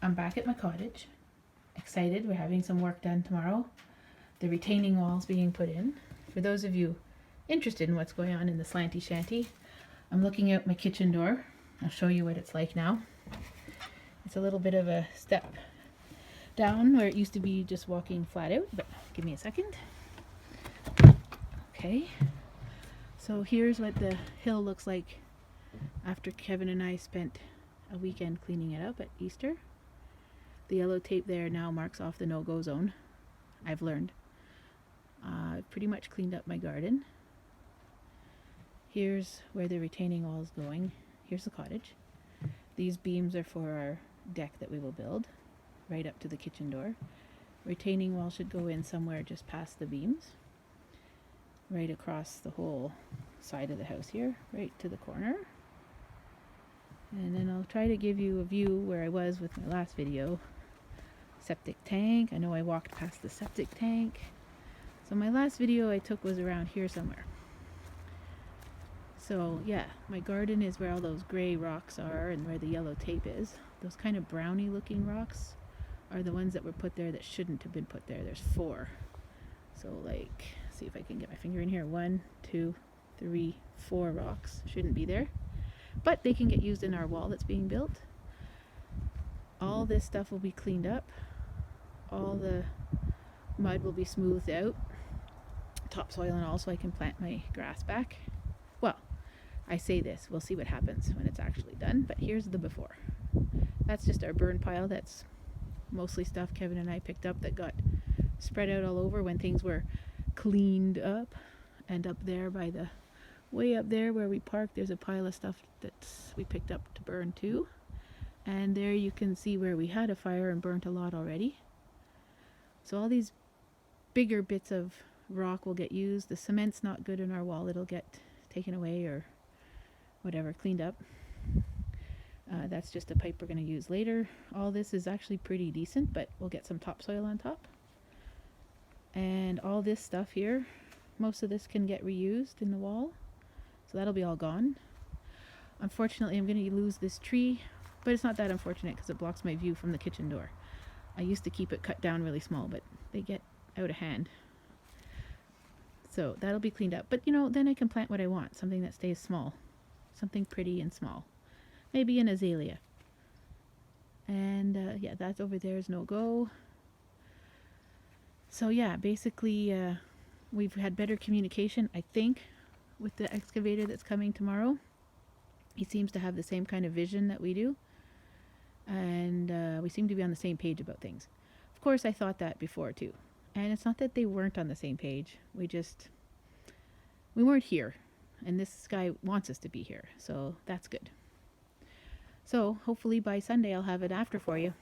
I'm back at my cottage. Excited, we're having some work done tomorrow. The retaining wall's being put in. For those of you interested in what's going on in the Slanty Shanty, I'm looking out my kitchen door. I'll show you what it's like now. It's a little bit of a step down where it used to be just walking flat out, but give me a second. Okay, so here's what the hill looks like after Kevin and I spent a weekend cleaning it up at Easter. The yellow tape there now marks off the no-go zone. I've learned. I've pretty much cleaned up my garden. Here's where the retaining wall is going. Here's the cottage. These beams are for our deck that we will build, right up to the kitchen door. Retaining wall should go in somewhere just past the beams, right across the whole side of the house here, right to the corner. And then I'll try to give you a view where I was with my last video. Septic tank. I know I walked past the septic tank. So my last video I took was around here somewhere. So yeah, my garden is where all those gray rocks are and where the yellow tape is. Those kind of browny looking rocks are the ones that were put there that shouldn't have been put there. There's 4. So like, see if I can get my finger in here. 1, 2, 3, 4 rocks shouldn't be there. But they can get used in our wall that's being built. All this stuff will be cleaned up. All the mud will be smoothed out. Topsoil and all, so I can plant my grass back. Well, I say this, we'll see what happens when it's actually done, but here's the before. That's just our burn pile. That's mostly stuff Kevin and I picked up that got spread out all over when things were cleaned up. And up there by the way up there where we parked, there's a pile of stuff that we picked up to burn too. And there you can see where we had a fire and burnt a lot already. So all these bigger bits of rock will get used. The cement's not good in our wall. It'll get taken away or whatever, cleaned up. That's just a pipe we're going to use later. All this is actually pretty decent, but we'll get some topsoil on top. And all this stuff here, most of this can get reused in the wall. So that'll be all gone. Unfortunately, I'm going to lose this tree, but it's not that unfortunate because it blocks my view from the kitchen door. I used to keep it cut down really small, but they get out of hand. So that'll be cleaned up. But you know, then I can plant what I want. Something that stays small. Something pretty and small. Maybe an azalea. And yeah, that's over there is no go. So yeah, basically we've had better communication, I think, with the excavator that's coming tomorrow. He seems to have the same kind of vision that we do. And we seem to be on the same page about things. Of course, I thought that before too. And it's not that they weren't on the same page. We weren't here. And this guy wants us to be here. So that's good. So hopefully by Sunday I'll have it after for you.